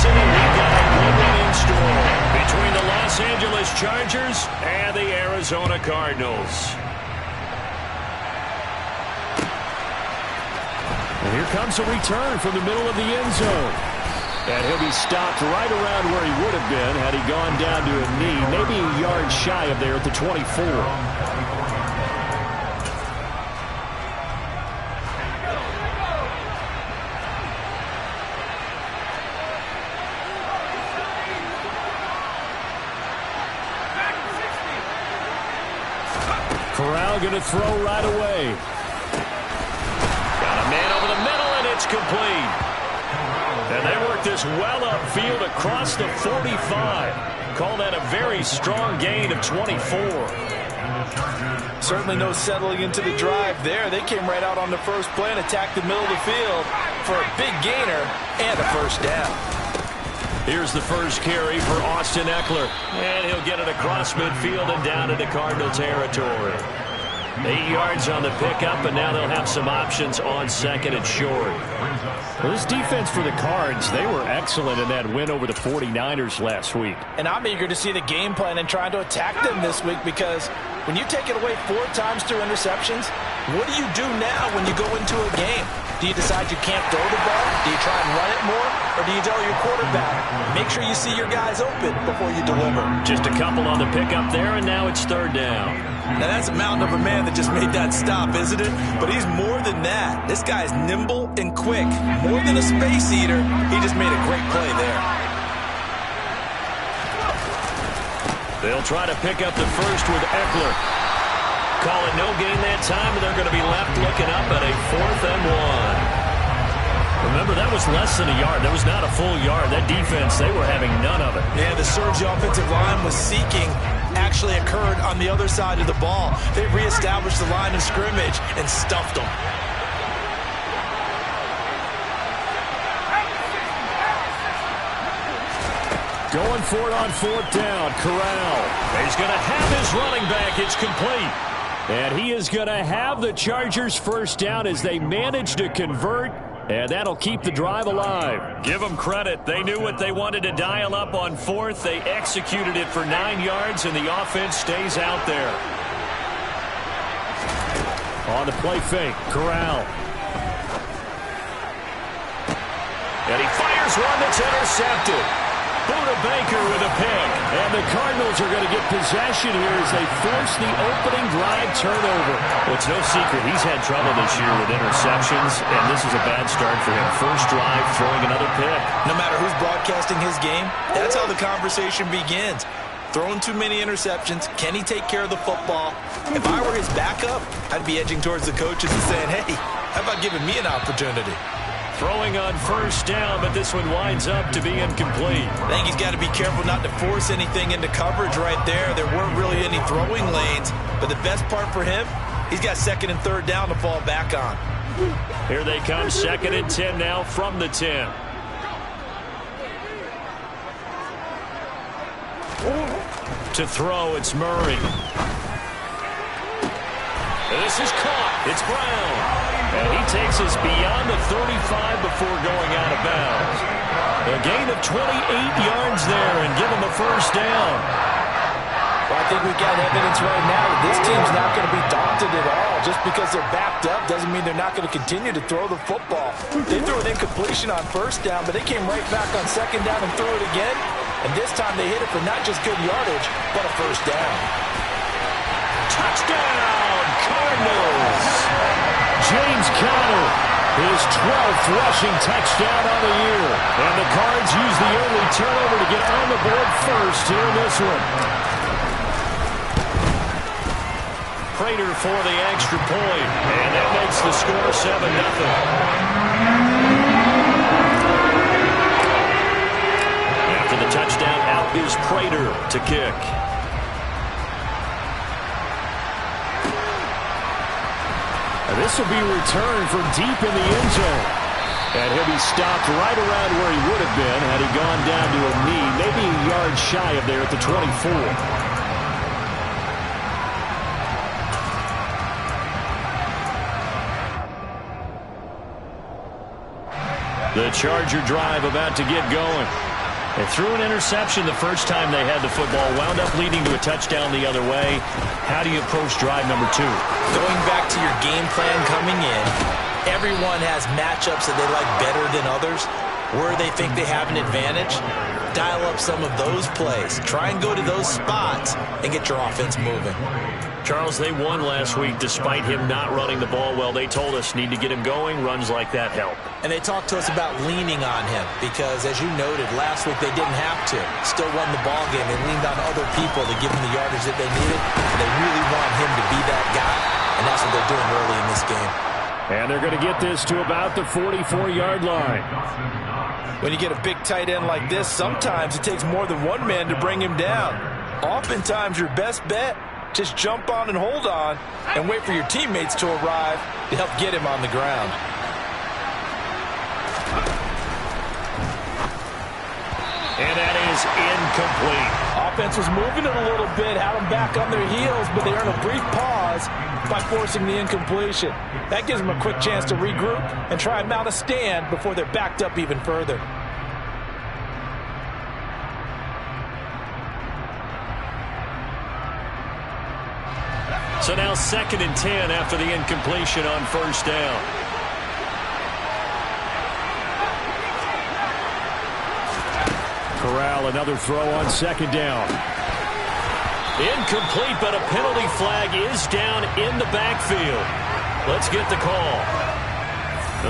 season, and we've got a good one in store between the Los Angeles Chargers and the Arizona Cardinals. And here comes a return from the middle of the end zone. And he'll be stopped right around where he would have been had he gone down to a knee, maybe a yard shy of there at the 24. Corral going to throw right away. Got a man over the middle, and it's complete. And they work this well upfield across the 45. Call that a very strong gain of 24. Certainly no settling into the drive there. They came right out on the first play and attacked the middle of the field for a big gainer and a first down. Here's the first carry for Austin Eckler. And he'll get it across midfield and down into Cardinal territory. 8 yards on the pickup, and now they'll have some options on second and short. Well, this defense for the Cards, they were excellent in that win over the 49ers last week. And I'm eager to see the game plan and trying to attack them this week, because when you take it away 4 times through interceptions, what do you do now when you go into a game? Do you decide you can't throw the ball? Do you try and run it more? Or do you tell your quarterback, make sure you see your guys open before you deliver? Just a couple on the pickup there, and now it's third down. Now that's a mountain of a man that just made that stop, isn't it? But he's more than that. This guy's nimble and quick. More than a space eater, he just made a great play there. They'll try to pick up the first with Eckler. Call it no gain that time, and they're going to be left looking up at a 4th and 1. Remember, that was less than a yard. That was not a full yard. That defense, they were having none of it. Yeah, the surge the offensive line was seeking actually occurred on the other side of the ball. They reestablished the line of scrimmage and stuffed them. Going for it on 4th down, Corral. He's going to have his running back. It's complete. And he is going to have the Chargers first down as they manage to convert, and that'll keep the drive alive. Give them credit. They knew what they wanted to dial up on 4th. They executed it for 9 yards, and the offense stays out there. On the play fake, Corral. And he fires one that's intercepted. Buda Baker with a pick. And the Cardinals are going to get possession here as they force the opening drive turnover. Well, it's no secret he's had trouble this year with interceptions, and this is a bad start for him. First drive, throwing another pick. No matter who's broadcasting his game, that's how the conversation begins. Throwing too many interceptions. Can he take care of the football? If I were his backup, I'd be edging towards the coaches and saying, hey, how about giving me an opportunity? Throwing on first down, but this one winds up to be incomplete. I think he's got to be careful not to force anything into coverage right there. There weren't really any throwing lanes, but the best part for him, he's got 2nd and 3rd down to fall back on. Here they come, 2nd and 10 now from the 10. To throw, it's Murray. This is caught. It's Brown. And he takes us beyond the 35 before going out of bounds. A gain of 28 yards there and give him a first down. Well, I think we've got evidence right now that this team's not going to be daunted at all. Just because they're backed up doesn't mean they're not going to continue to throw the football. They threw an incompletion on first down, but they came right back on 2nd down and threw it again. And this time they hit it for not just good yardage, but a first down. Touchdown, Cardinals! James Conner, his 12th rushing touchdown on the year. And the Cards use the early turnover to get on the board first here in this one. Prater for the extra point, and that makes the score 7-0. After the touchdown, out is Prater to kick. This will be returned from deep in the end zone. And he'll be stopped right around where he would have been had he gone down to a knee, maybe a yard shy of there at the 24. The Charger drive about to get going. They threw an interception the first time they had the football, wound up leading to a touchdown the other way. How do you approach drive number 2? Going back to your game plan coming in, everyone has matchups that they like better than others. Where they think they have an advantage, dial up some of those plays. Try and go to those spots and get your offense moving. Charles, they won last week despite him not running the ball well. They told us need to get him going. Runs like that help. And they talked to us about leaning on him because, as you noted, last week they didn't have to. Still won the ball game. They leaned on other people to give them the yardage that they needed. And they really want him to be that guy, and that's what they're doing early in this game. And they're going to get this to about the 44-yard line. When you get a big tight end like this, sometimes it takes more than one man to bring him down. Oftentimes, your best bet, just jump on and hold on and wait for your teammates to arrive to help get him on the ground. And that is incomplete. Offense was moving it a little bit, had them back on their heels, but they earned a brief pause by forcing the incompletion. That gives them a quick chance to regroup and try and mount a stand before they're backed up even further. So now 2nd and 10 after the incompletion on first down. Corral, another throw on 2nd down. Incomplete, but a penalty flag is down in the backfield. Let's get the call.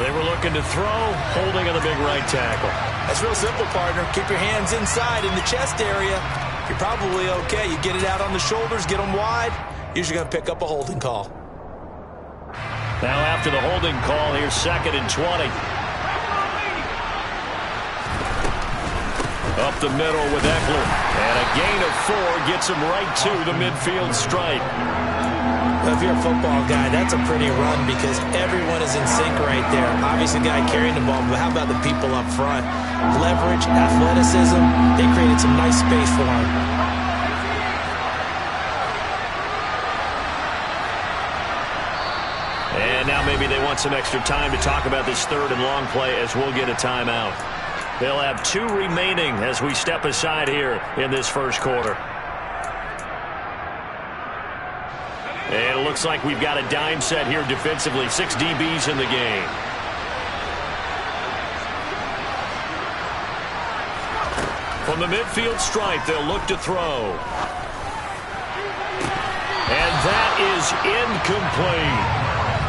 They were looking to throw, holding on the big right tackle. That's real simple, partner. Keep your hands inside in the chest area. You're probably okay. You get it out on the shoulders, get them wide. Usually going to pick up a holding call. Now after the holding call, here's 2nd and 20. Up the middle with Eckler. And a gain of 4 gets him right to the midfield stripe. Well, if you're a football guy, that's a pretty run because everyone is in sync right there. Obviously, the guy carrying the ball, but how about the people up front? Leverage, athleticism, they created some nice space for him. And now maybe they want some extra time to talk about this 3rd and long play as we'll get a timeout. They'll have 2 remaining as we step aside here in this first quarter. And it looks like we've got a dime set here defensively. 6 DBs in the game. From the midfield stripe, they'll look to throw. And that is incomplete.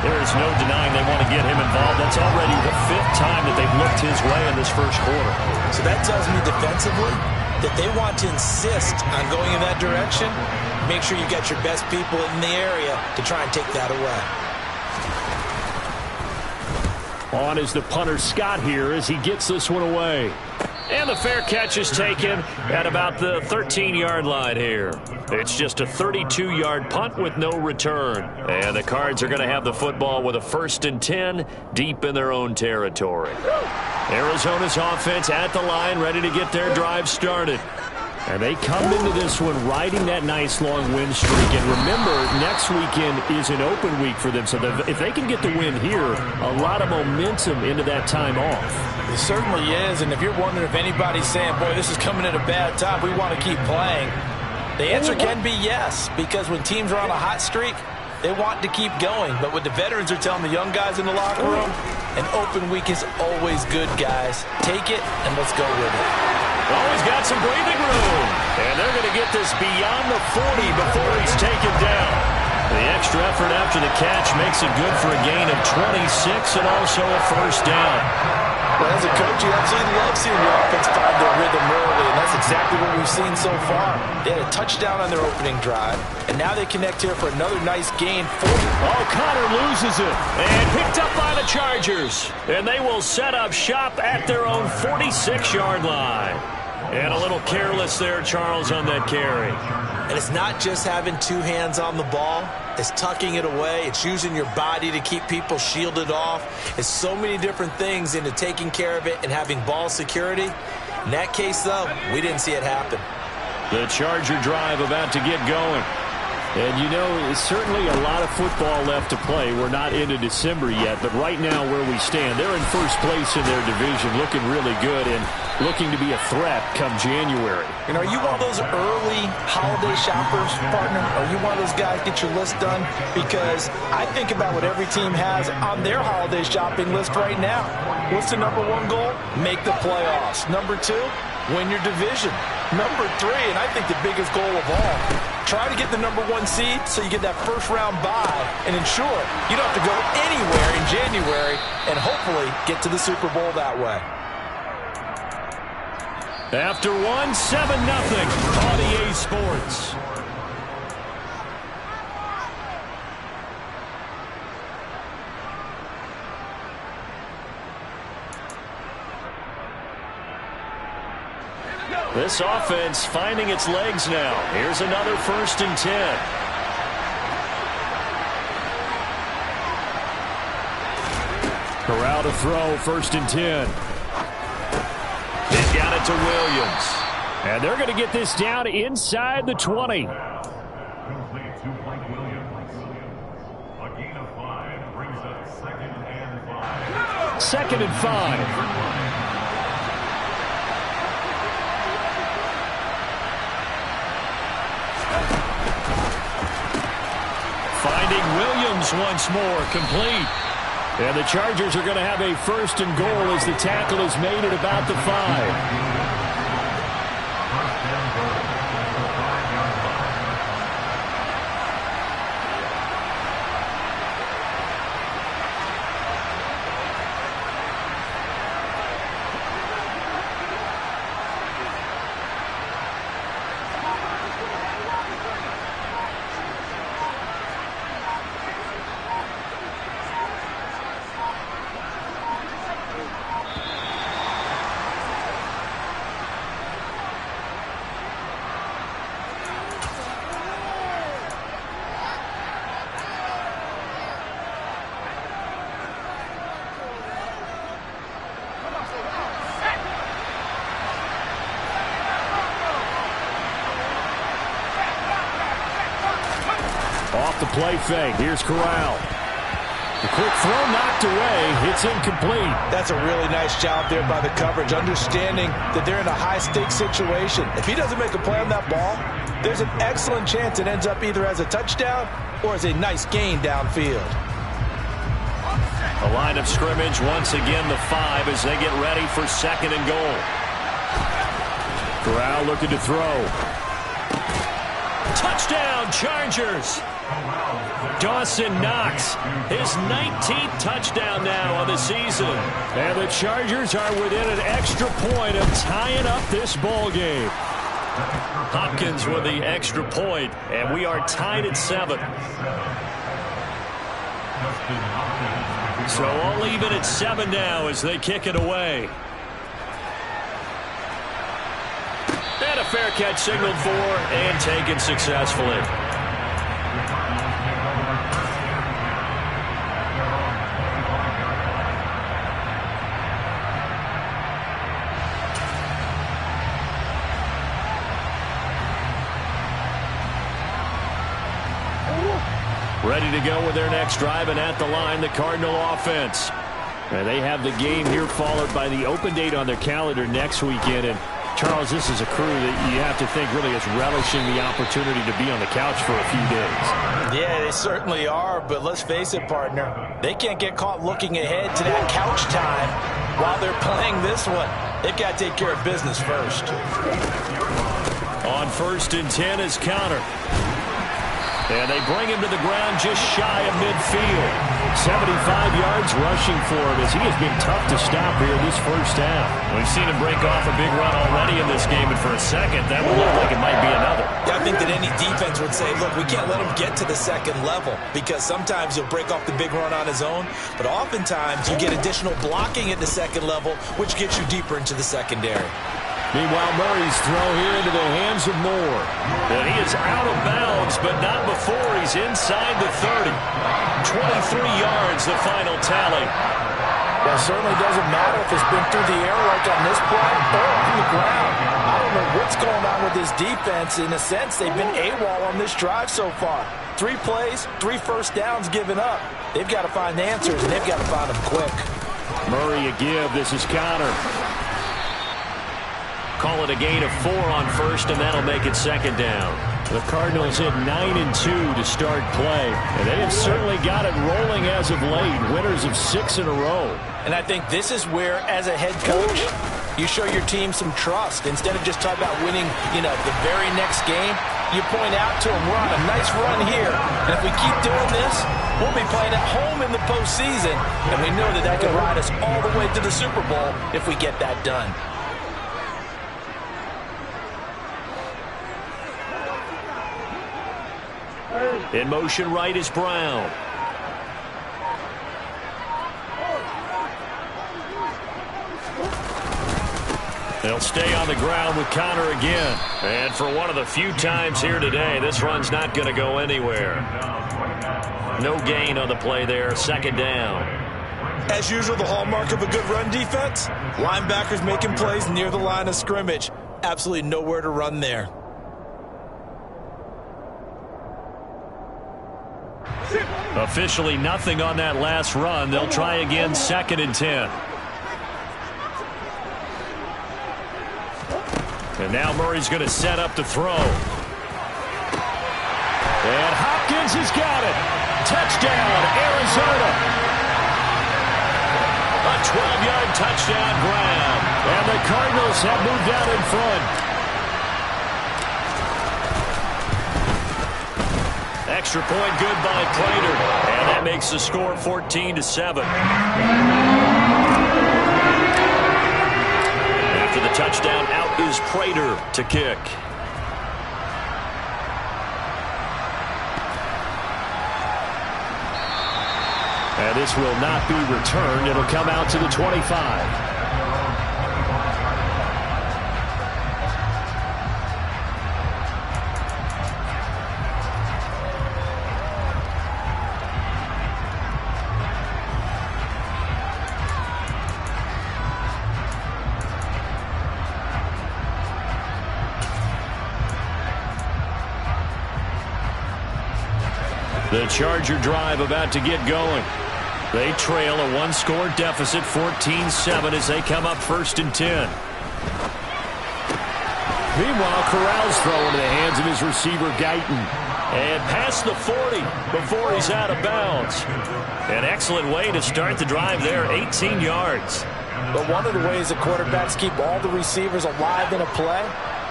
There is no denying they want to get him involved. That's already the 5th time that they've looked his way in this first quarter. So that tells me defensively that they want to insist on going in that direction. Make sure you got your best people in the area to try and take that away. On is the punter Scott here as he gets this one away. And the fair catch is taken at about the 13-yard line here. It's just a 32-yard punt with no return. And the Cards are going to have the football with a 1st and 10 deep in their own territory. Arizona's offense at the line, ready to get their drive started. And they come into this one riding that nice long win streak. And remember, next weekend is an open week for them. So if they can get the win here, a lot of momentum into that time off. It certainly is. And if you're wondering if anybody's saying, boy, this is coming at a bad time, we want to keep playing, the answer can be yes. Because when teams are on a hot streak, they want to keep going. But what the veterans are telling the young guys in the locker room, an open week is always good, guys. Take it, and let's go with it. Always got some breathing room. And they're going to get this beyond the 40 before he's taken down. The extra effort after the catch makes it good for a gain of 26 and also a 1st down. Well, as a coach, you absolutely love seeing your offense find their rhythm early, and that's exactly what we've seen so far. They had a touchdown on their opening drive, and now they connect here for another nice gain. Oh, Connor loses it. And picked up by the Chargers. And they will set up shop at their own 46-yard line. And a little careless there, Charles, on that carry. And it's not just having 2 hands on the ball. It's tucking it away. It's using your body to keep people shielded off. It's so many different things into taking care of it and having ball security. In that case, though, we didn't see it happen. The Charger drive about to get going. And, you know, it's certainly a lot of football left to play. We're not into December yet, but right now where we stand, they're in first place in their division, looking really good and looking to be a threat come January. You know, are you one of those early holiday shoppers, partner? Are you one of those guys get your list done? Because I think about what every team has on their holiday shopping list right now. What's the number one goal? Make the playoffs. Number two, win your division. Number three, and I think the biggest goal of all, try to get the number one seed so you get that first round bye and ensure you don't have to go anywhere in January and hopefully get to the Super Bowl that way. After 7-0 on EA Sports. This offense finding its legs now. Here's another 1st and 10. Corral to throw, 1st and 10. He's got it to Williams. And they're going to get this down inside the 20. Complete to Blake Williams. A gain of 5 brings up 2nd and 5. 2nd and 5. Finding Williams once more, complete. And the Chargers are going to have a 1st and goal as the tackle is made at about the 5. Off the play fake. Here's Corral. The quick throw knocked away. It's incomplete. That's a really nice job there by the coverage, understanding that they're in a high-stakes situation. If he doesn't make a play on that ball, there's an excellent chance it ends up either as a touchdown or as a nice gain downfield. The line of scrimmage once again the 5 as they get ready for 2nd and goal. Corral looking to throw. Touchdown, Chargers! Dawson Knox, his 19th touchdown now on the season. And the Chargers are within an extra point of tying up this ball game. Hopkins with the extra point, and we are tied at 7. So all even at 7 now as they kick it away. And a fair catch signaled for and taken successfully. Ready to go with their next drive, and at the line, the Cardinal offense. And they have the game here followed by the open date on their calendar next weekend. And Charles, this is a crew that you have to think really is relishing the opportunity to be on the couch for a few days. Yeah, they certainly are, but let's face it, partner. They can't get caught looking ahead to that couch time while they're playing this one. They've got to take care of business first. On 1st and 10 is Counter. And they bring him to the ground just shy of midfield. 75 yards rushing for him as he has been tough to stop here this first half. We've seen him break off a big run already in this game, and for a second, that would look like it might be another. Yeah, I think that any defense would say, look, we can't let him get to the 2nd level because sometimes he'll break off the big run on his own, but oftentimes you get additional blocking at the 2nd level, which gets you deeper into the secondary. Meanwhile, Murray's throw here into the hands of Moore. And he is out of bounds, but not before he's inside the 30. 23 yards, the final tally. That certainly doesn't matter if it's been through the air like on this play or on the ground. I don't know what's going on with this defense. In a sense, they've been AWOL on this drive so far. 3 plays, 3 first downs given up. They've got to find answers, and they've got to find them quick. Murray a give. This is Connor. Call it a gain of 4 on first, and that'll make it second down. The Cardinals hit 9-2 to start play, and they have certainly got it rolling as of late. Winners of 6 in a row. And I think this is where, as a head coach, you show your team some trust. Instead of just talking about winning, the very next game, you point out to them, we're on a nice run here. And if we keep doing this, we'll be playing at home in the postseason. And we know that could ride us all the way to the Super Bowl if we get that done. In motion right is Brown. They'll stay on the ground with Connor again. And for one of the few times here today, this run's not going to go anywhere. No gain on the play there, second down. As usual, the hallmark of a good run defense, linebackers making plays near the line of scrimmage. Absolutely nowhere to run there. Officially nothing on that last run. They'll try again, second and 10. And now Murray's going to set up to throw. And Hopkins has got it. Touchdown, Arizona. A 12-yard touchdown grab. And the Cardinals have moved out in front. Extra point good by Prater. And that makes the score 14-7. After the touchdown, out is Prater to kick. And this will not be returned. It'll come out to the 25. The Charger drive about to get going. They trail a 1-score deficit, 14-7, as they come up first and 10. Meanwhile, Corral's throw into the hands of his receiver, Guyton. And past the 40 before he's out of bounds. An excellent way to start the drive there, 18 yards. But one of the ways that quarterbacks keep all the receivers alive in a play,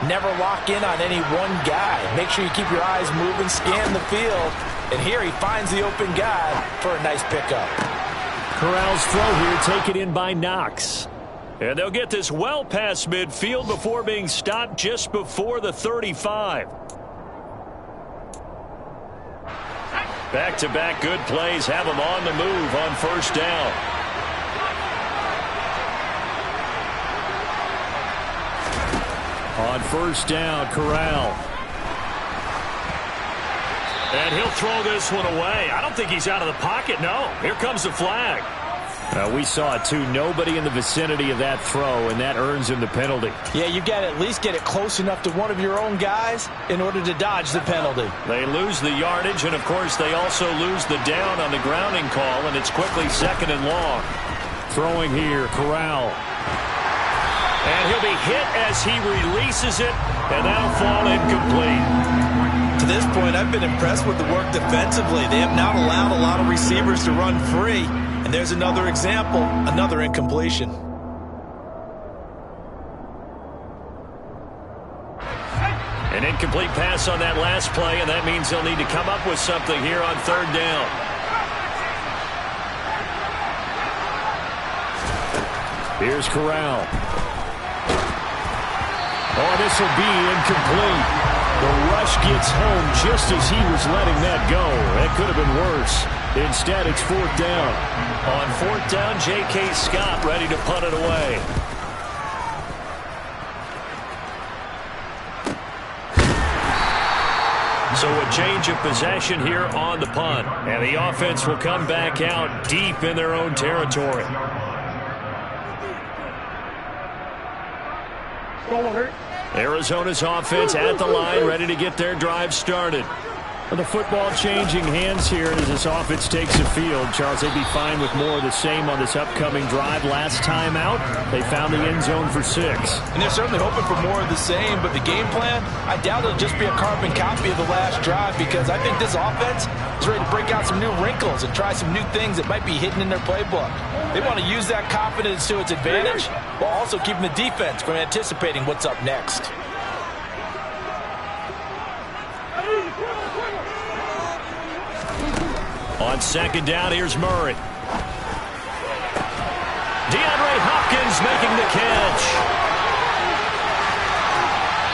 never lock in on any one guy. Make sure you keep your eyes moving, scan the field. And here he finds the open guy for a nice pickup. Corral's throw here taken in by Knox. And they'll get this well past midfield before being stopped just before the 35. Back-to-back good plays have them on the move on first down. On first down, Corral. And he'll throw this one away. I don't think he's out of the pocket, no. Here comes the flag. We saw it, too. Nobody in the vicinity of that throw, and that earns him the penalty. Yeah, you've got to at least get it close enough to one of your own guys in order to dodge the penalty. They lose the yardage, and, of course, they also lose the down on the grounding call, and it's quickly second and long. Throwing here, Corral. And he'll be hit as he releases it, and that'll fall incomplete. To this point, I've been impressed with the work defensively. They have not allowed a lot of receivers to run free. And there's another example, another incompletion. An incomplete pass on that last play, and that means they'll need to come up with something here on third down. Here's Corral. Oh, this will be incomplete. The rush gets home just as he was letting that go. That could have been worse. Instead, it's fourth down. On fourth down, J.K. Scott ready to punt it away. So a change of possession here on the punt. And the offense will come back out deep in their own territory. Arizona's offense at the line, ready to get their drive started. The football changing hands here as this offense takes the field. Charles, they'd be fine with more of the same on this upcoming drive. Last time out, they found the end zone for 6. And they're certainly hoping for more of the same, but the game plan, I doubt it'll just be a carbon copy of the last drive, because I think this offense is ready to break out some new wrinkles and try some new things that might be hidden in their playbook. They want to use that confidence to its advantage while also keeping the defense from anticipating what's up next. On second down, here's Murray. DeAndre Hopkins making the catch.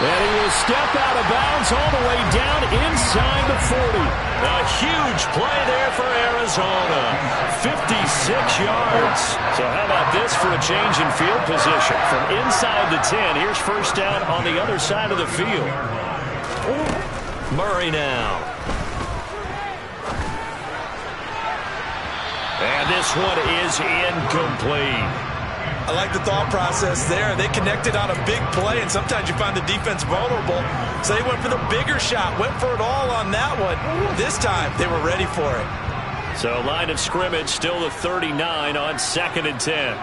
And he will step out of bounds all the way down inside the 40. A huge play there for Arizona. 56 yards. So how about this for a change in field position? From inside the 10, here's first down on the other side of the field. Murray now. And this one is incomplete. I like the thought process there. They connected on a big play, and sometimes you find the defense vulnerable. So they went for the bigger shot, went for it all on that one. This time, they were ready for it. So line of scrimmage still the 39 on second and 10.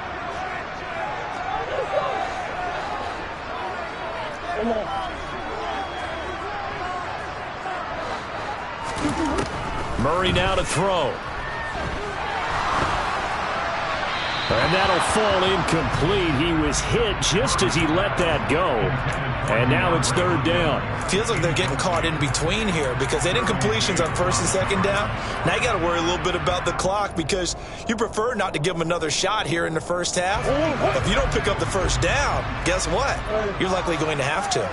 Murray now to throw. And that'll fall incomplete. He was hit just as he let that go. And now it's third down. Feels like they're getting caught in between here because they did incompletions on first and second down. Now you got to worry a little bit about the clock because you prefer not to give them another shot here in the first half. If you don't pick up the first down, guess what? You're likely going to have to.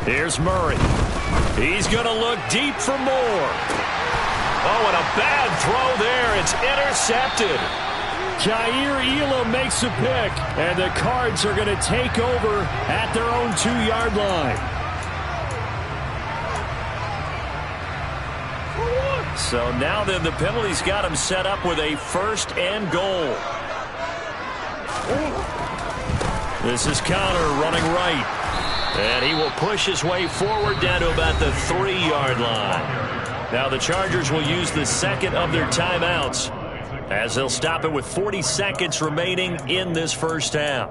Here's Murray. He's going to look deep for more. Oh, and a bad throw there. It's intercepted. Jair Elam makes a pick, and the Cards are going to take over at their own 2-yard line. So now then the penalty's got him set up with a first and goal. This is Connor running right. And he will push his way forward down to about the 3-yard line. Now the Chargers will use the second of their timeouts as they'll stop it with 40 seconds remaining in this first half.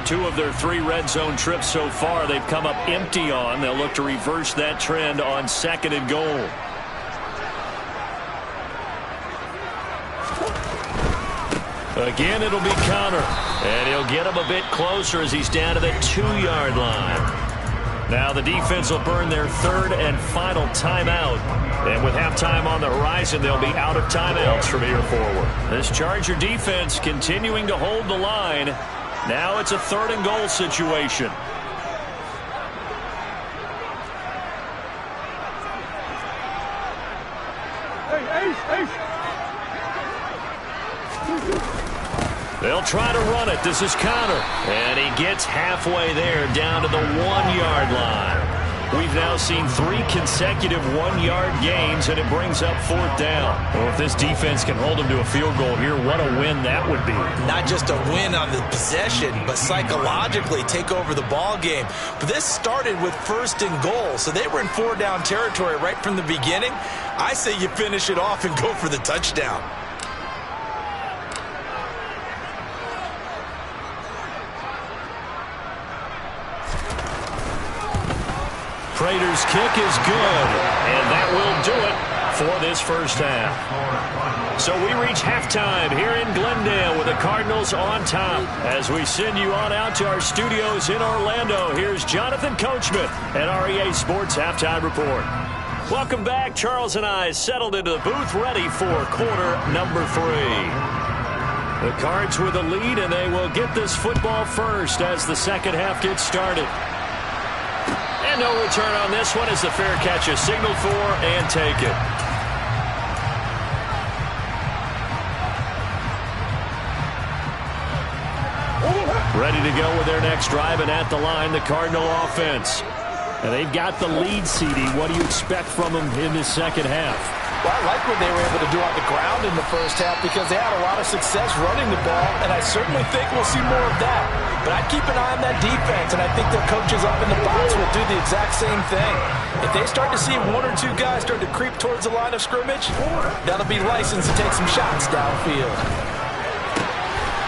Two of their 3 red zone trips so far they've come up empty on. They'll look to reverse that trend on second and goal. Again, it'll be Connor. And he'll get him a bit closer as he's down to the 2-yard line. Now the defense will burn their third and final timeout. And with halftime on the horizon, they'll be out of timeouts from here forward. This Charger defense continuing to hold the line. Now it's a third and goal situation. They'll try to run it. This is Connor. And he gets halfway there down to the 1-yard line. We've now seen 3 consecutive 1-yard gains, and it brings up fourth down. Well, if this defense can hold them to a field goal here, what a win that would be. Not just a win on the possession, but psychologically take over the ball game. But this started with first and goal, so they were in 4-down territory right from the beginning. I say you finish it off and go for the touchdown. Prater's kick is good, and that will do it for this first half. So we reach halftime here in Glendale with the Cardinals on top. As we send you on out to our studios in Orlando, here's Jonathan Coachman at REA Sports Halftime Report. Welcome back. Charles and I settled into the booth ready for quarter number 3. The Cards with the lead, and they will get this football first as the second half gets started. And no return on this one as the fair catch is signaled for and taken. Ready to go with their next drive, and at the line, the Cardinal offense. And they've got the lead, CD. What do you expect from them in this second half? Well, I like what they were able to do on the ground in the first half because they had a lot of success running the ball, and I certainly think we'll see more of that. But I'd keep an eye on that defense, and I think their coaches up in the box will do the exact same thing. If they start to see one or two guys start to creep towards the line of scrimmage, that'll be licensed to take some shots downfield.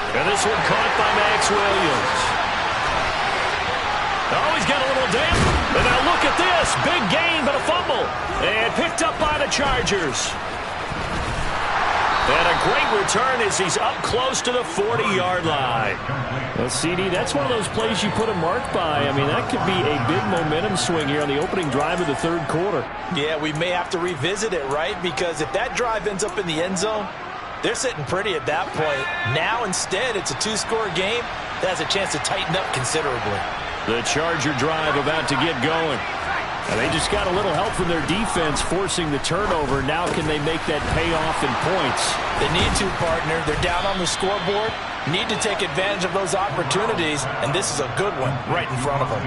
And this one caught by Max Williams. Oh, he's got a little damp. And now look at this. Big gain, but a fumble. And picked up by the Chargers. And a great return as he's up close to the 40-yard line. Well, CD, that's one of those plays you put a mark by. I mean, that could be a big momentum swing here on the opening drive of the third quarter. Yeah, we may have to revisit it, right? Because if that drive ends up in the end zone, they're sitting pretty at that point. Now, instead, it's a two-score game that has a chance to tighten up considerably. The Charger drive about to get going. And they just got a little help from their defense forcing the turnover. Now can they make that pay off in points? They need to, partner. They're down on the scoreboard. Need to take advantage of those opportunities, and this is a good one right in front of them.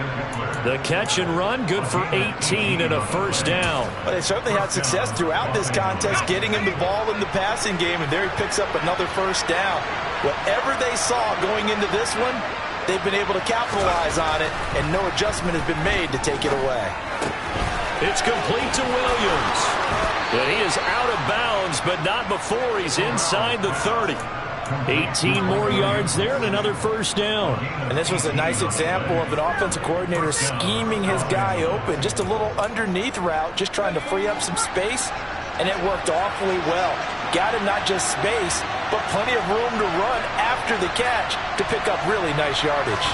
The catch and run, good for 18 and a first down. Well, they certainly had success throughout this contest, getting him the ball in the passing game, and there he picks up another first down. Whatever they saw going into this one, they've been able to capitalize on it, and no adjustment has been made to take it away. It's complete to Williams. And he is out of bounds, but not before he's inside the 30. 18 more yards there and another first down. And this was a nice example of an offensive coordinator scheming his guy open. Just a little underneath route, just trying to free up some space, and it worked awfully well. Got him not just space, but plenty of room to run after the catch to pick up really nice yardage.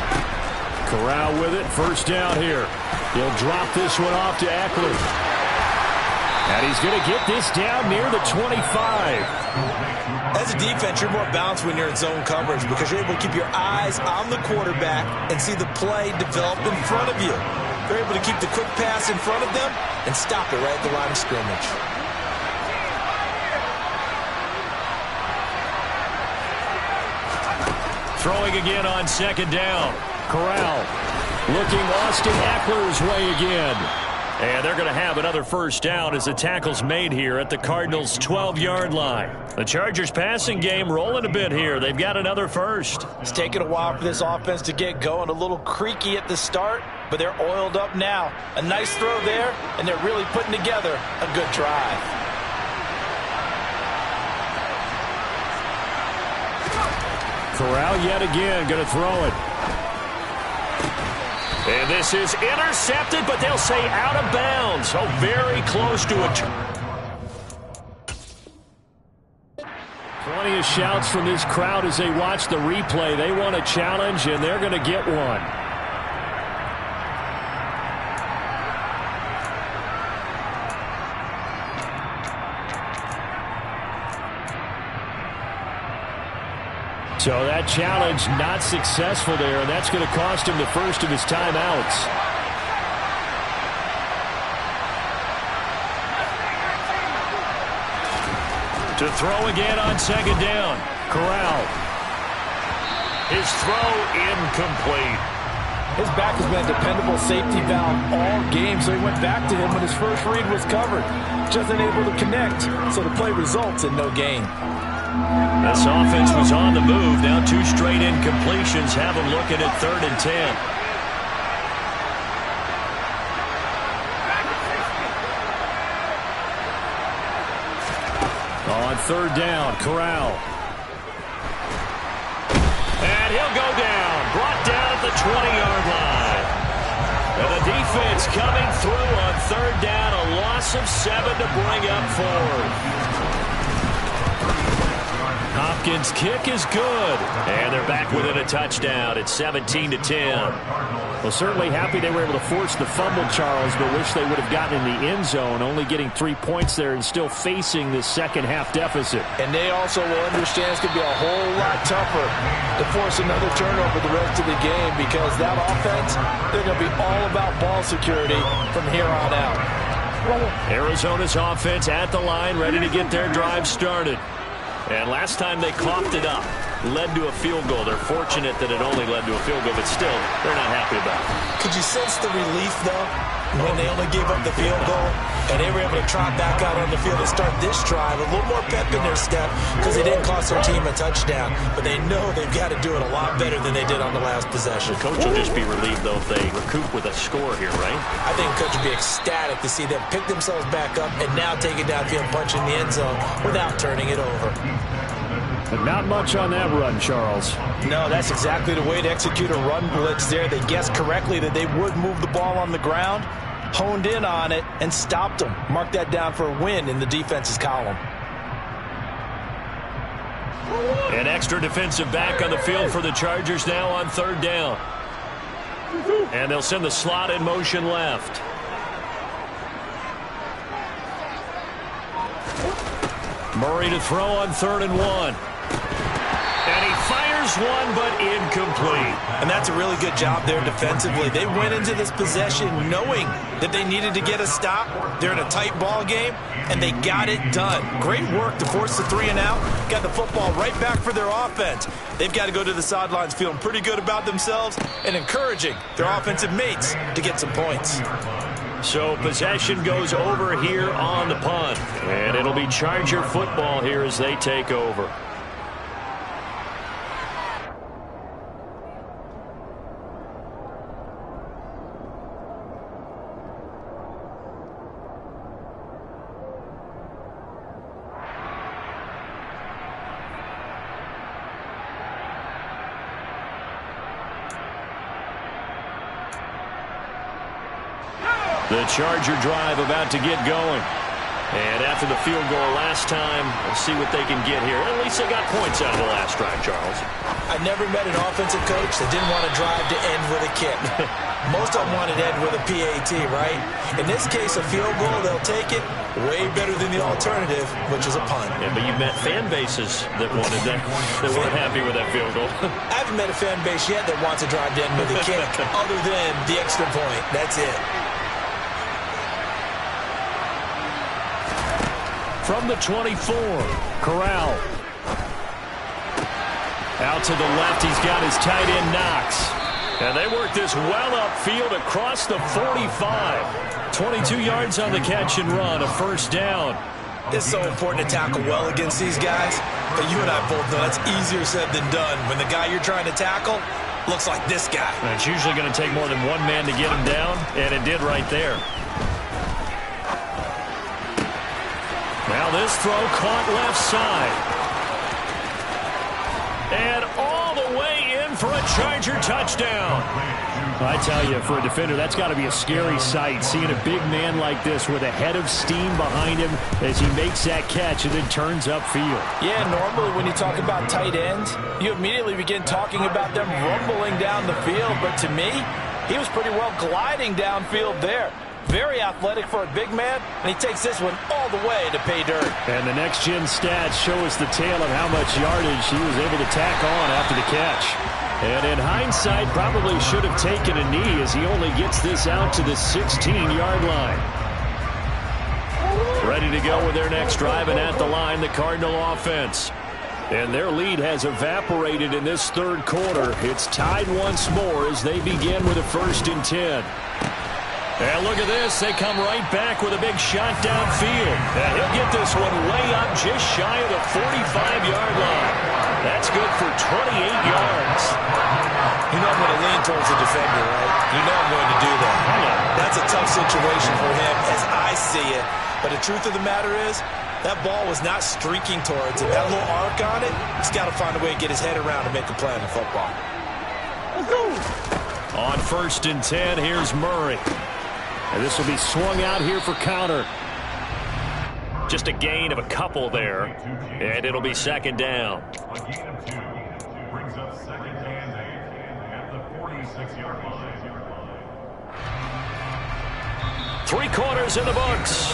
Corral with it, first down here. He'll drop this one off to Eckler. And he's going to get this down near the 25. As a defense, you're more balanced when you're in zone coverage because you're able to keep your eyes on the quarterback and see the play develop in front of you. They're able to keep the quick pass in front of them and stop it right at the line of scrimmage. Throwing again on second down. Corral looking Austin Eckler's way again. And they're going to have another first down as the tackle's made here at the Cardinals' 12-yard line. The Chargers' passing game rolling a bit here. They've got another first. It's taken a while for this offense to get going. A little creaky at the start, but they're oiled up now. A nice throw there, and they're really putting together a good drive. Corral yet again going to throw it. And this is intercepted, but they'll say out of bounds. So very close to it. Plenty of shouts from this crowd as they watch the replay. They want a challenge, and they're going to get one. So that challenge not successful there, and that's going to cost him the first of his timeouts. To throw again on second down. Corral. His throw incomplete. His back has been a dependable safety valve all game, so he went back to him when his first read was covered. Just unable to connect, so the play results in no gain. This offense was on the move. Now two straight incompletions have them looking at 3rd and 10. On 3rd down, Corral. And he'll go down. Brought down at the 20-yard line. And the defense coming through on 3rd down. A loss of 7 to bring up 4. Hopkins' kick is good. And they're back within a touchdown. It's 17-10. Well, certainly happy they were able to force the fumble, Charles, but wish they would have gotten in the end zone, only getting 3 points there and still facing this second-half deficit. And they also will understand it's going to be a whole lot tougher to force another turnover the rest of the game because that offense, they're going to be all about ball security from here on out. Arizona's offense at the line, ready to get their drive started. And last time they coughed it up. led to a field goal. They're fortunate that it only led to a field goal, but still, they're not happy about it. Could you sense the relief, though, when they only gave up the field goal and they were able to trot back out on the field and start this drive? A little more pep in their step because they didn't cost their team a touchdown, but they know they've got to do it a lot better than they did on the last possession. The coach will just be relieved, though, if they recoup with a score here, right? I think the coach would be ecstatic to see them pick themselves back up and now take it downfield, punching the end zone without turning it over. But not much on that run, Charles. No, that's exactly the way to execute a run blitz there. They guessed correctly that they would move the ball on the ground, honed in on it, and stopped them. Mark that down for a win in the defense's column. An extra defensive back on the field for the Chargers now on third down. And they'll send the slot in motion left. Murray to throw on 3rd and 1. And he fires one, but incomplete. And that's a really good job there defensively. They went into this possession knowing that they needed to get a stop. They're in a tight ball game, and they got it done. Great work to force the 3 and out. Got the football right back for their offense. They've got to go to the sidelines feeling pretty good about themselves and encouraging their offensive mates to get some points. So possession goes over here on the punt. And it'll be Charger football here as they take over. The Charger drive about to get going. And after the field goal last time, we'll see what they can get here. At least they got points out of the last drive, Charles. I never met an offensive coach that didn't want to drive to end with a kick. Most of them wanted to end with a PAT, right? In this case, a field goal, they'll take it. Way better than the alternative, which is a punt. Yeah, but you've met fan bases that wanted that, that weren't happy with that field goal. I haven't met a fan base yet that wants to drive to end with a kick other than the extra point. That's it. From the 24, Corral. Out to the left, he's got his tight end Knox. And they work this well upfield across the 45. 22 yards on the catch and run, a first down. It's so important to tackle well against these guys, but you and I both know that's easier said than done. When the guy you're trying to tackle looks like this guy. And it's usually going to take more than one man to get him down, and it did right there. Now this throw caught left side. And all the way in for a Charger touchdown. I tell you, for a defender, that's got to be a scary sight, seeing a big man like this with a head of steam behind him as he makes that catch and then turns upfield. Yeah, normally when you talk about tight ends, you immediately begin talking about them rumbling down the field. But to me, he was pretty well gliding downfield there. Very athletic for a big man, and he takes this one all the way to pay dirt. And the next-gen stats show us the tale of how much yardage he was able to tack on after the catch. And in hindsight, probably should have taken a knee as he only gets this out to the 16-yard line. Ready to go with their next drive, and at the line, the Cardinal offense. And their lead has evaporated in this third quarter. It's tied once more as they begin with a 1st and 10. And look at this. They come right back with a big shot downfield. And he'll get this one way up just shy of the 45-yard line. That's good for 28 yards. You know I'm going to lean towards the defender, right? You know I'm going to do that. That's a tough situation for him as I see it. But the truth of the matter is, that ball was not streaking towards it. That little arc on it, he's got to find a way to get his head around and make a play on the football. On 1st and 10, here's Murray. And this will be swung out here for counter. Just a gain of a couple there. And it'll be 2nd down. A gain of 2 brings up 2nd and 8 at the 46-yard line. 3 quarters in the books.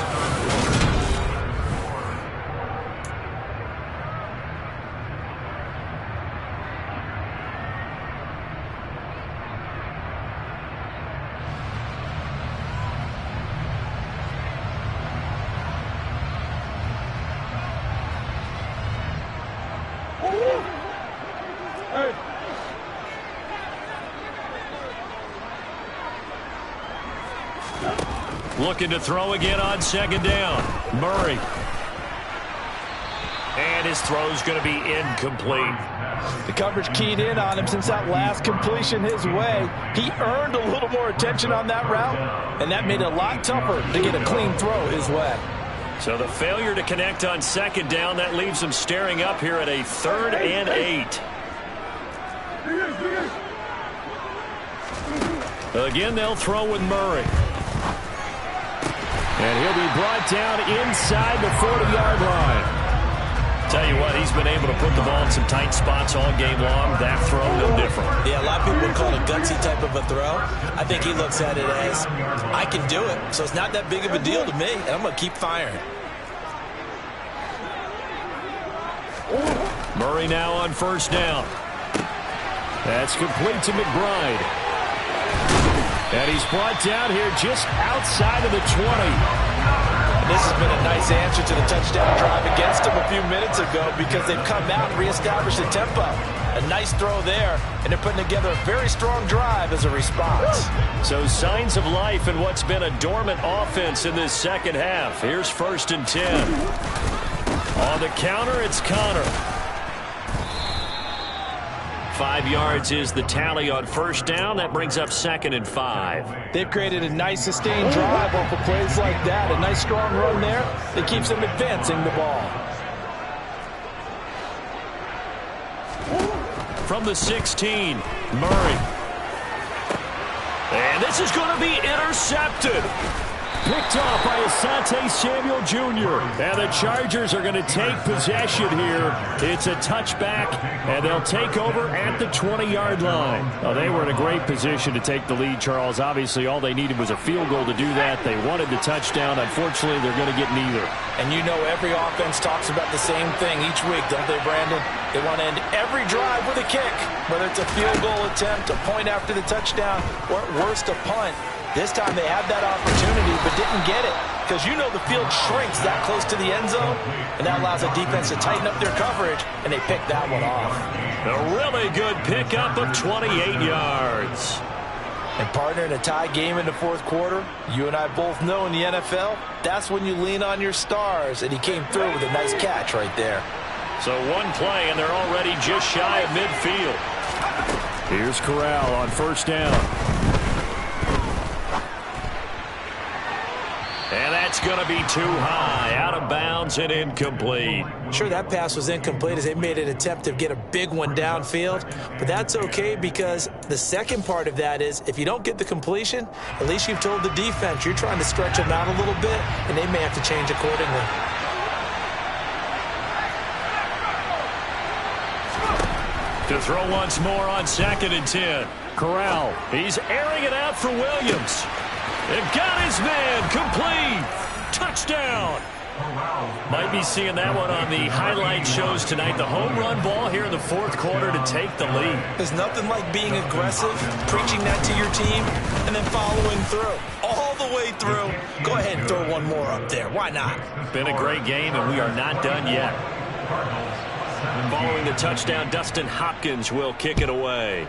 Looking to throw again on second down. Murray. And his throw's going to be incomplete. The coverage keyed in on him since that last completion his way. He earned a little more attention on that route, and that made it a lot tougher to get a clean throw his way. So the failure to connect on second down, that leaves him staring up here at a 3rd and 8. Again, they'll throw with Murray. And he'll be brought down inside the 40-yard line. Tell you what, he's been able to put the ball in some tight spots all game long. That throw, no different. Yeah, a lot of people would call it a gutsy type of a throw. I think he looks at it as, I can do it, so it's not that big of a deal to me, and I'm going to keep firing. Murray now on first down. That's complete to McBride. And he's brought down here just outside of the 20. This has been a nice answer to the touchdown drive against them a few minutes ago because they've come out and reestablished the tempo. A nice throw there, and they're putting together a very strong drive as a response. So signs of life in what's been a dormant offense in this second half. Here's 1st and 10. On the counter, it's Connor. 5 yards is the tally on first down. That brings up 2nd and 5. They've created a nice sustained drive off of plays like that. A nice strong run there that keeps them advancing the ball. From the 16, Murray. And this is going to be intercepted. Picked off by Asante Samuel Jr. And the Chargers are going to take possession here. It's a touchback, and they'll take over at the 20-yard line. Well, they were in a great position to take the lead, Charles. Obviously, all they needed was a field goal to do that. They wanted the touchdown. Unfortunately, they're going to get neither. And you know every offense talks about the same thing each week, don't they, Brandon? They want to end every drive with a kick, whether it's a field goal attempt, a point after the touchdown, or at worst, a punt. This time they had that opportunity but didn't get it because you know the field shrinks that close to the end zone, and that allows the defense to tighten up their coverage, and they picked that one off. A really good pickup of 28 yards. And partner, in a tie game in the 4th quarter, you and I both know in the NFL, that's when you lean on your stars, and he came through with a nice catch right there. So one play, and they're already just shy of midfield. Here's Corral on first down. And that's going to be too high, out of bounds and incomplete. Sure, that pass was incomplete as they made an attempt to get a big one downfield, but that's okay because the second part of that is if you don't get the completion, at least you've told the defense you're trying to stretch them out a little bit, and they may have to change accordingly. To throw once more on 2nd and 10. Corral. He's airing it out for Williams. They've got his man complete. Touchdown. Might be seeing that one on the highlight shows tonight. The home run ball here in the 4th quarter to take the lead. There's nothing like being aggressive, preaching that to your team, and then following through. All the way through. Go ahead and throw one more up there. Why not? Been a great game, and we are not done yet. Following the touchdown, Dustin Hopkins will kick it away.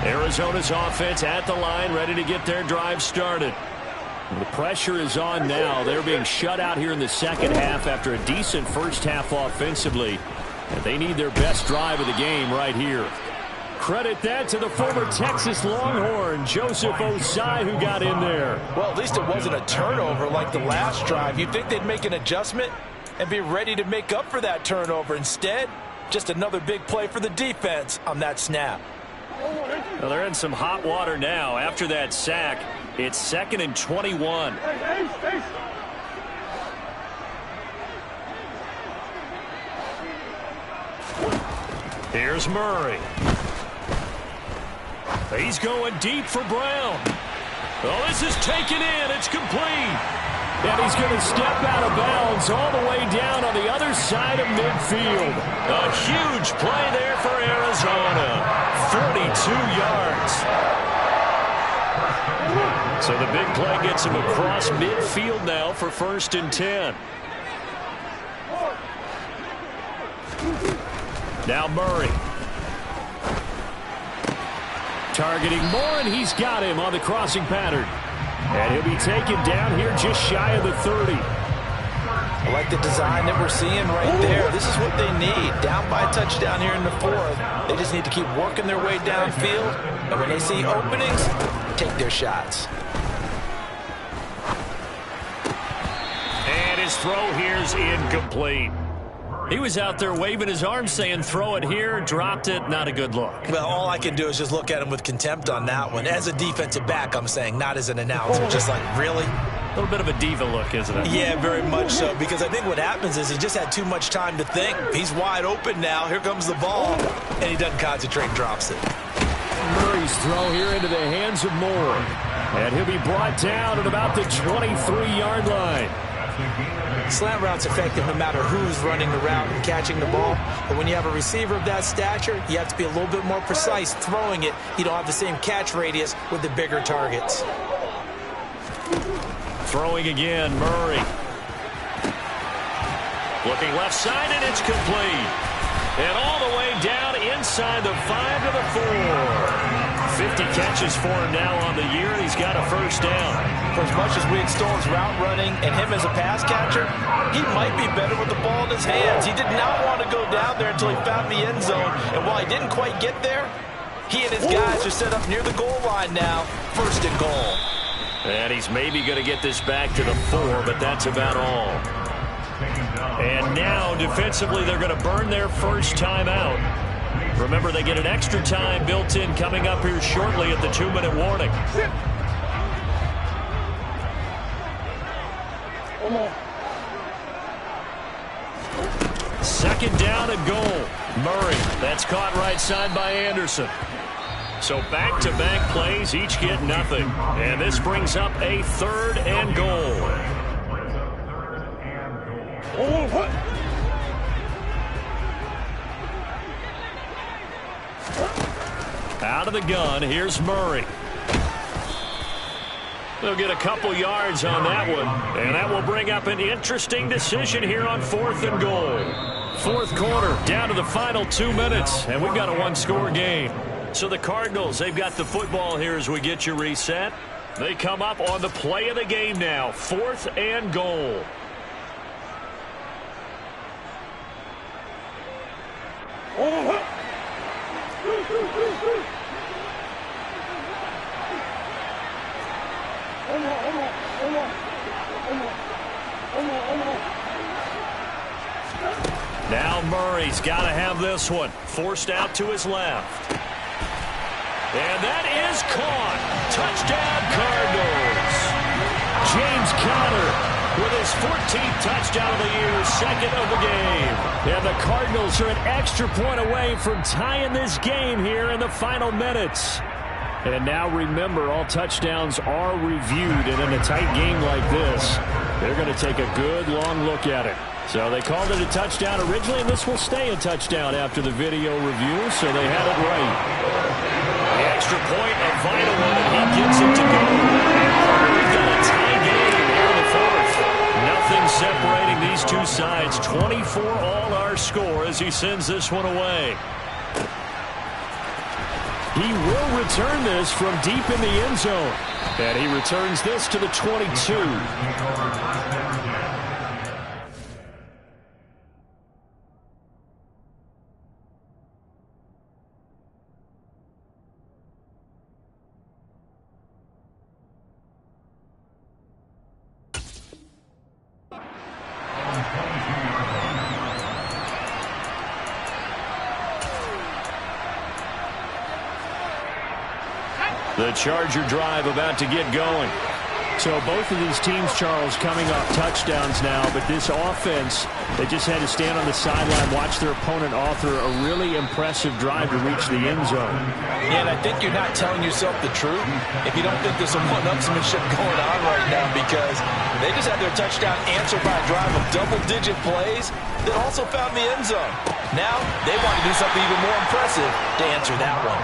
Arizona's offense at the line, ready to get their drive started. The pressure is on now. They're being shut out here in the second half after a decent first half offensively. And they need their best drive of the game right here. Credit that to the former Texas Longhorn, Joseph Osai, who got in there. Well, at least it wasn't a turnover like the last drive. You'd think they'd make an adjustment and be ready to make up for that turnover. Instead, just another big play for the defense on that snap. Well, they're in some hot water now. After that sack, it's 2nd and 21. Here's Murray. He's going deep for Brown. Oh, this is taken in. It's complete. And he's going to step out of bounds all the way down on the other side of midfield. A huge play there for Arizona. 42 yards. So the big play gets him across midfield now for 1st and 10. Now Murray. Targeting Moore, and he's got him on the crossing pattern. And he'll be taken down here just shy of the 30. I like the design that we're seeing right there. This is what they need. Down by a touchdown here in the 4th. They just need to keep working their way downfield. And when they see openings, take their shots. And his throw here is incomplete. He was out there waving his arms saying, throw it here, dropped it, not a good look. Well, all I can do is just look at him with contempt on that one. As a defensive back, I'm saying, not as an announcer. Just like, really? A little bit of a diva look, isn't it? Yeah, very much so, because I think what happens is he just had too much time to think. He's wide open now. Here comes the ball, and he doesn't concentrate and drops it. Murray's throw here into the hands of Moore. And he'll be brought down at about the 23-yard line. Slant route's effective no matter who's running the route and catching the ball. But when you have a receiver of that stature, you have to be a little bit more precise throwing it. You don't have the same catch radius with the bigger targets. Throwing again, Murray. Looking left side, and it's complete. And all the way down inside the 5 to the 4. 50 catches for him now on the year. He's got a 1st down. For as much as we extol his route running and him as a pass catcher, he might be better with the ball in his hands. He did not want to go down there until he found the end zone. And while he didn't quite get there, he and his guys are set up near the goal line now. 1st and goal. And he's maybe going to get this back to the 4, but that's about all. And now, defensively, they're going to burn their first timeout. Remember, they get an extra time built in coming up here shortly at the 2-minute warning. Second down and goal. Murray, that's caught right side by Anderson. So back-to-back plays, each get nothing. And this brings up a 3rd and goal. Out of the gun, here's Murray. They'll get a couple yards on that one, and that will bring up an interesting decision here on 4th and goal. 4th quarter, down to the final 2 minutes, and we've got a 1-score game. So the Cardinals, they've got the football here as we get you reset. They come up on the play of the game now, 4th and goal. Now Murray's got to have this one. Forced out to his left. And that is caught. Touchdown, Cardinals. James Conner with his 14th touchdown of the year, 2nd of the game. And the Cardinals are an extra point away from tying this game here in the final minutes. And now remember, all touchdowns are reviewed, and in a tight game like this, they're going to take a good long look at it. So they called it a touchdown originally, and this will stay a touchdown after the video review, so they had it right. The extra point, a vital one, and he gets it to go. And we've got a tie game here in the 4th. Nothing separating these two sides. 24 all our score as he sends this one away. He will return this from deep in the end zone. And he returns this to the 22. The Charger drive about to get going. So both of these teams, Charles, coming off touchdowns now, but this offense, they just had to stand on the sideline, watch their opponent author a really impressive drive to reach the end zone. Yeah, and I think you're not telling yourself the truth if you don't think there's some one-upsmanship going on right now, because they just had their touchdown answered by a drive of double-digit plays that also found the end zone. Now they want to do something even more impressive to answer that one.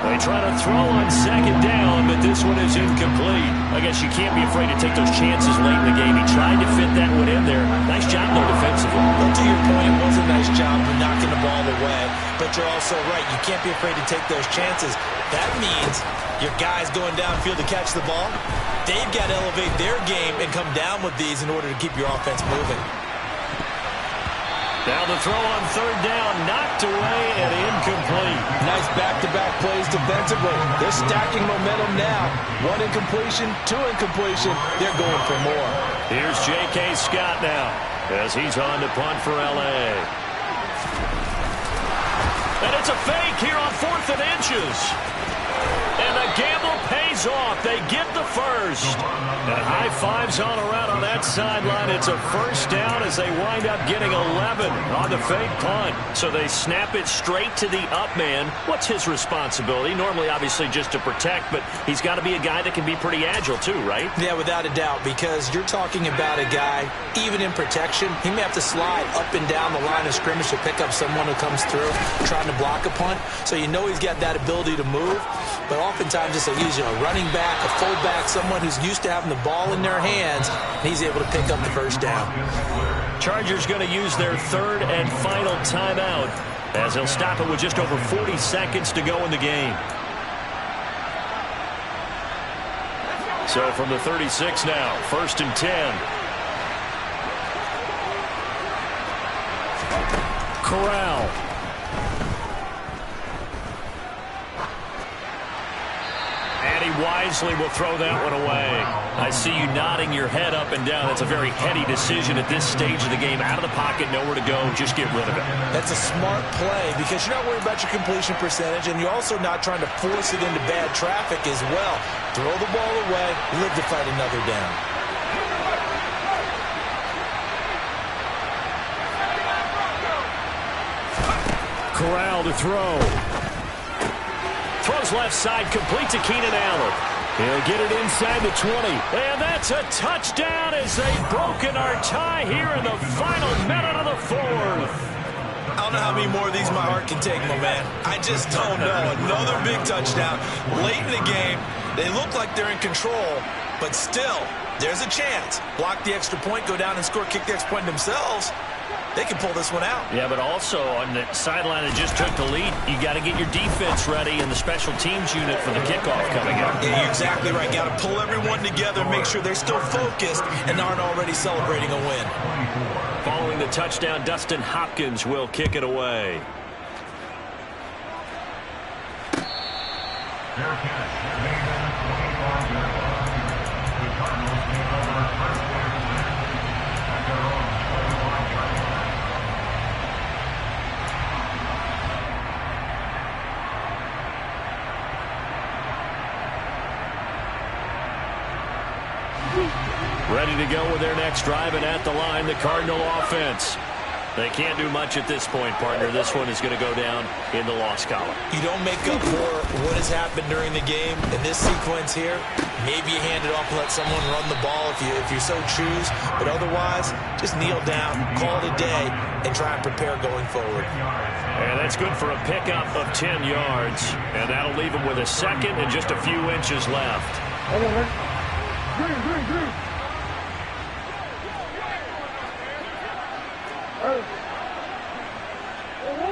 They try to throw on second down, but this one is incomplete. I guess you can't be afraid to take those chances late in the game. He tried to fit that one in there. Nice job, though, defensively. Well, to your point, it was a nice job of knocking the ball away. But you're also right. You can't be afraid to take those chances. That means your guys going downfield to catch the ball, they've got to elevate their game and come down with these in order to keep your offense moving. Now the throw on third down, knocked away and incomplete. Nice back-to-back plays defensively. They're stacking momentum now. One incompletion, two incompletion. They're going for more. Here's J.K. Scott now as he's on to punt for L.A. And it's a fake here on 4th and inches. And the gamble pays off. They get the first. And high fives all around on that sideline. It's a first down as they wind up getting 11 on the fake punt. So they snap it straight to the up man. What's his responsibility? Normally, obviously, just to protect, but he's got to be a guy that can be pretty agile too, right? Yeah, without a doubt, because you're talking about a guy, even in protection, he may have to slide up and down the line of scrimmage to pick up someone who comes through trying to block a punt. So you know he's got that ability to move, but oftentimes it's usually a running back, a fullback, someone who's used to having the ball in their hands, and he's able to pick up the first down. Chargers going to use their third and final timeout as they'll stop it with just over 40 seconds to go in the game. So from the 36 now, 1st and 10. Corral. And he wisely will throw that one away. I see you nodding your head up and down. That's a very heady decision at this stage of the game. Out of the pocket, nowhere to go. Just get rid of it. That's a smart play because you're not worried about your completion percentage, and you're also not trying to force it into bad traffic as well. Throw the ball away, live to fight another down. Corral to throw. Throws left side, complete to Keenan Allen. He'll get it inside the 20. And that's a touchdown as they've broken our tie here in the final minute of the 4th. I don't know how many more of these my heart can take, my man. I just don't know. Another big touchdown late in the game. They look like they're in control, but still, there's a chance. Block the extra point, go down and score, kick the extra point themselves. They can pull this one out. Yeah, but also on the sideline that just took the lead, you got to get your defense ready and the special teams unit for the kickoff coming up. Yeah, you're exactly right. Got to pull everyone together, make sure they're still focused and aren't already celebrating a win. Following the touchdown, Dustin Hopkins will kick it away. Fair catch. Made at the 25-yard line. The Cardinals take over first and 10 at their own 25-yard line. Ready to go with their next drive, and at the line, the Cardinal offense. They can't do much at this point, partner. This one is going to go down in the loss column. You don't make up for what has happened during the game. In this sequence here, maybe you hand it off and let someone run the ball if you so choose. But otherwise, just kneel down, call it a day, and try and prepare going forward. And that's good for a pickup of 10 yards. And that'll leave them with a second and just a few inches left.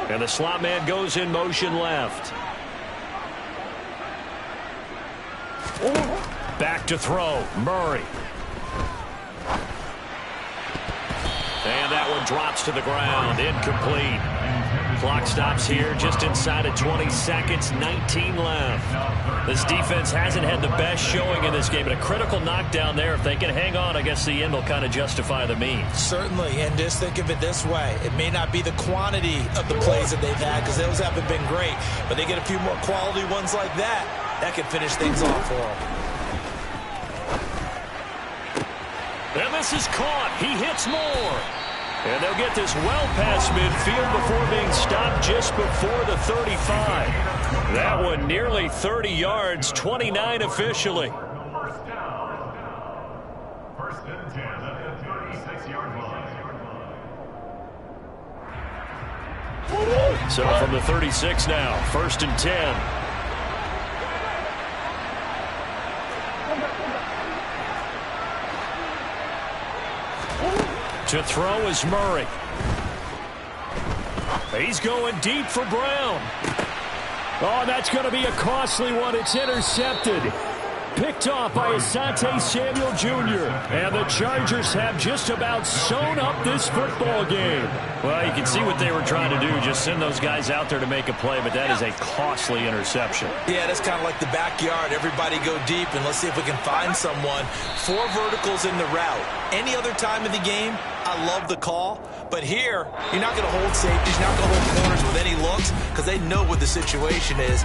And the slot man goes in motion left. Back to throw, Murray. And that one drops to the ground, incomplete. Clock stops here just inside of 20 seconds, 19 left. This defense hasn't had the best showing in this game, but a critical knockdown there. If they can hang on, I guess the end will kind of justify the means. Certainly, and just think of it this way. It may not be the quantity of the plays that they've had, because those haven't been great, but they get a few more quality ones like that. That could finish things off for them. And this is caught. He hits more. And they'll get this well past midfield before being stopped just before the 35. That one nearly 30 yards, 29 officially. First down. First and 10 at the 36-yard line. So from the 36 now, first and 10. To throw is Murray. He's going deep for Brown. Oh, that's going to be a costly one. It's intercepted. Picked off by Asante Samuel Jr. And the Chargers have just about sewn up this football game. Well, you can see what they were trying to do. Just send those guys out there to make a play, but that is a costly interception. Yeah, that's kind of like the backyard. Everybody go deep, and let's see if we can find someone. 4 verticals in the route. Any other time of the game, I love the call. But here, you're not going to hold safeties, you're not going to hold corners with any looks because they know what the situation is.